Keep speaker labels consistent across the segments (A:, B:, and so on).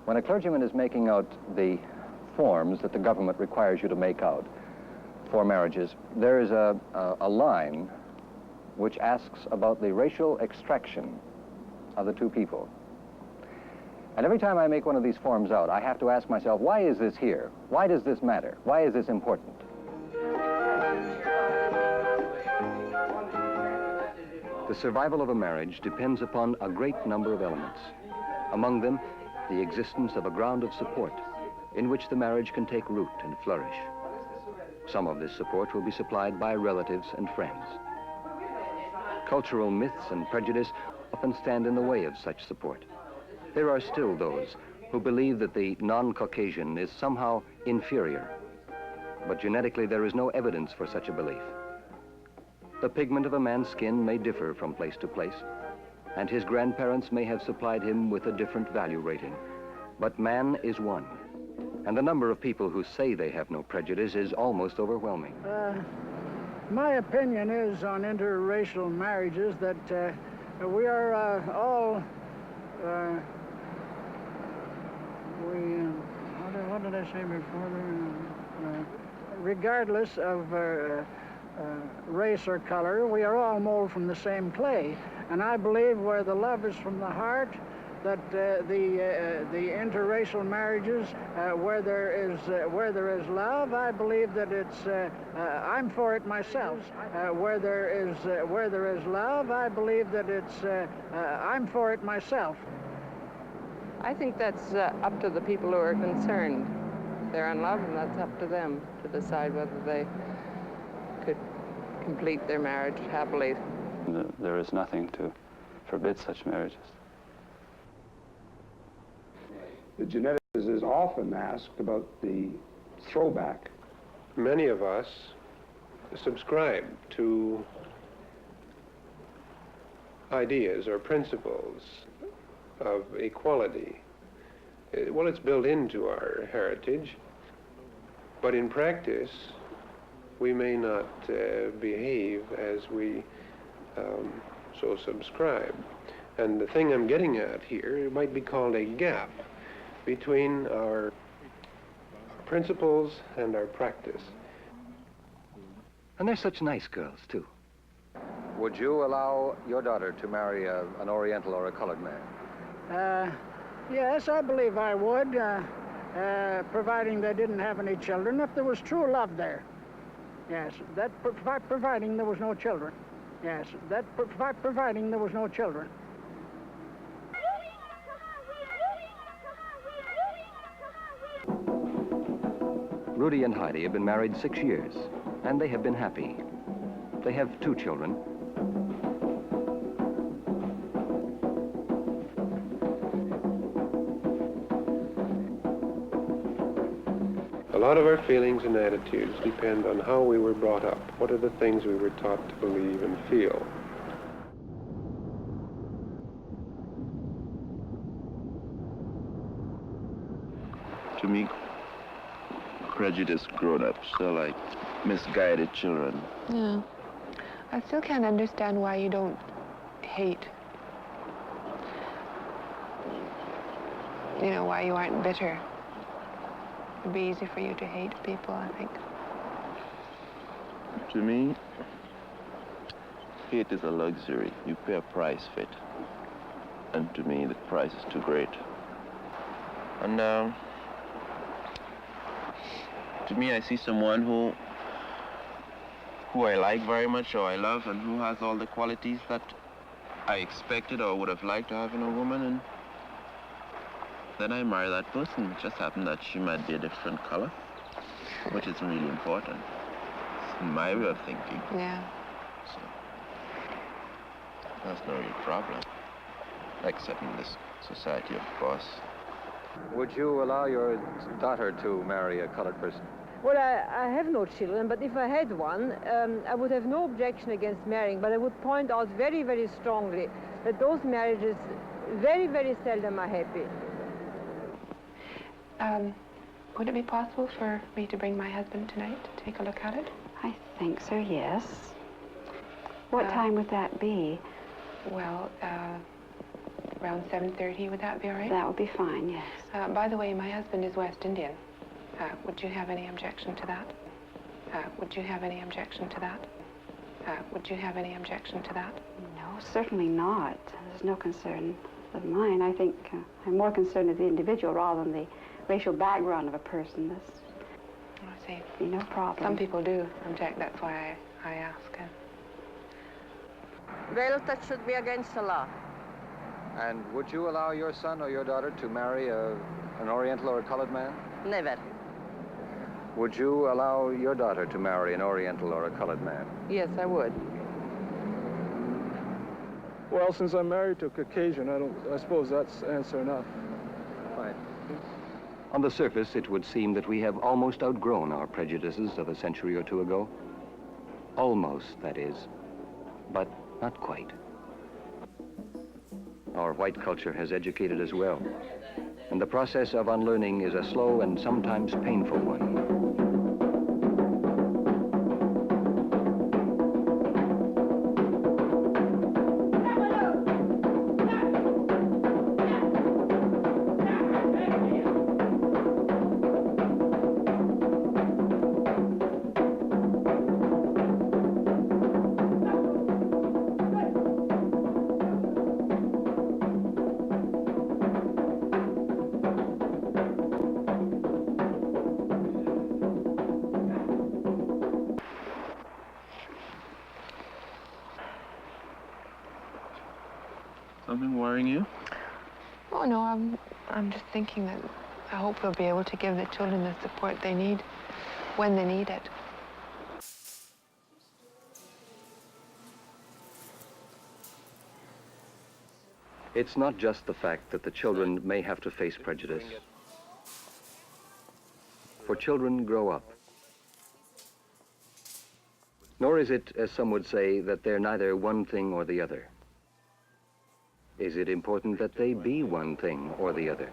A: When a clergyman is making out the forms that the government requires you to make out for marriages, there is a line which asks about the racial extraction of the two people. And every time I make one of these forms out, I have to ask myself, why is this here? Why does this matter? Why is this important? The survival of a marriage depends upon a great number of elements. Among them, the existence of a ground of support in which the marriage can take root and flourish. Some of this support will be supplied by relatives and friends. Cultural myths and prejudice often stand in the way of such support. There are still those who believe that the non-Caucasian is somehow inferior, but genetically there is no evidence for such a belief. The pigment of a man's skin may differ from place to place, and his grandparents may have supplied him with a different value rating, but man is one. And the number of people who say they have no prejudice is almost overwhelming.
B: My opinion is on interracial marriages that we are all, what did I say before? Regardless of race or color, we are all molded from the same clay. And I believe where the love is from the heart, that the interracial marriages, where there is love, I believe that it's I'm for it myself. Where there is love, I believe that it's I'm for it myself.
C: I think that's up to the people who are concerned. They're in love, and that's up to them to decide whether they could complete their marriage happily.
D: There is nothing to forbid such marriages.
E: The geneticist is often asked about the throwback.
F: Many of us subscribe to ideas or principles of equality. Well, it's built into our heritage, but in practice, we may not behave as we so subscribe. And the thing I'm getting at here might be called a gap between our principles and our practice.
A: And they're such nice girls, too. Would you allow your daughter to marry an Oriental or a colored man?
B: Yes, I believe I would, providing they didn't have any children, if there was true love there. Yes, that providing there was no children. Yes, that providing there was no children.
A: Rudy and Heidi have been married 6 years, and they have been happy. They have 2 children.
F: A lot of our feelings and attitudes depend on how we were brought up. What are the things we were taught to believe and feel?
G: To me, prejudiced grown-ups are like misguided children.
H: Yeah. I still can't understand why you don't hate. You know, why you aren't bitter. It'd be easy for you to hate people, I think.
G: To me, hate is a luxury. You pay a price for it. And to me, the price is too great. And to me, I see someone who I like very much, or I love, and who has all the qualities that I expected or would have liked to have in a woman, and then I marry that person. It just happened that she might be a different color, which isn't really important. It's my way of thinking.
H: Yeah.
G: So that's no real problem, except in this society, of course.
A: Would you allow your daughter to marry a colored person?
I: Well, I have no children, but if I had one, I would have no objection against marrying, but I would point out very, very strongly that those marriages very, very seldom are happy.
H: Would it be possible for me to bring my husband tonight to take a look at it?
J: I think so, yes. What time would that be?
H: Well, around 7:30. Would that be all right?
J: That would be fine, yes.
H: By the way, my husband is West Indian. Would you have any objection to that? Would you have any objection to that? Would you have any objection to that?
J: No, certainly not. There's no concern of mine. I think I'm more concerned with the individual rather than the racial background of a person. This
H: I see.
J: be no problem.
H: Some people do object. That's why I ask.
C: Well, that should be against the law.
A: And would you allow your son or your daughter to marry an Oriental or a colored man?
C: Never.
A: Would you allow your daughter to marry an Oriental or a colored man?
C: Yes, I would.
K: Well, since I'm married to a Caucasian, I suppose that's answer enough.
A: Fine. On the surface, it would seem that we have almost outgrown our prejudices of a century or two ago. Almost, that is, but not quite. Our white culture has educated us well, and the process of unlearning is a slow and sometimes painful one.
G: Something worrying you?
H: Oh, no, I'm just thinking that I hope we'll be able to give the children the support they need when they need it.
A: It's not just the fact that the children may have to face prejudice. For children grow up. Nor is it, as some would say, that they're neither one thing or the other. Is it important that they be one thing or the other?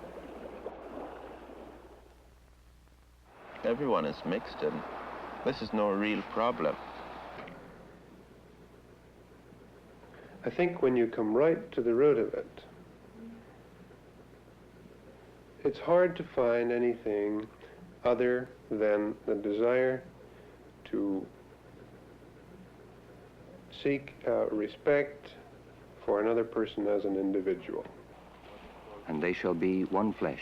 G: Everyone is mixed, and this is no real problem.
F: I think when you come right to the root of it, it's hard to find anything other than the desire to seek respect for another person as an individual.
A: And they shall be one flesh.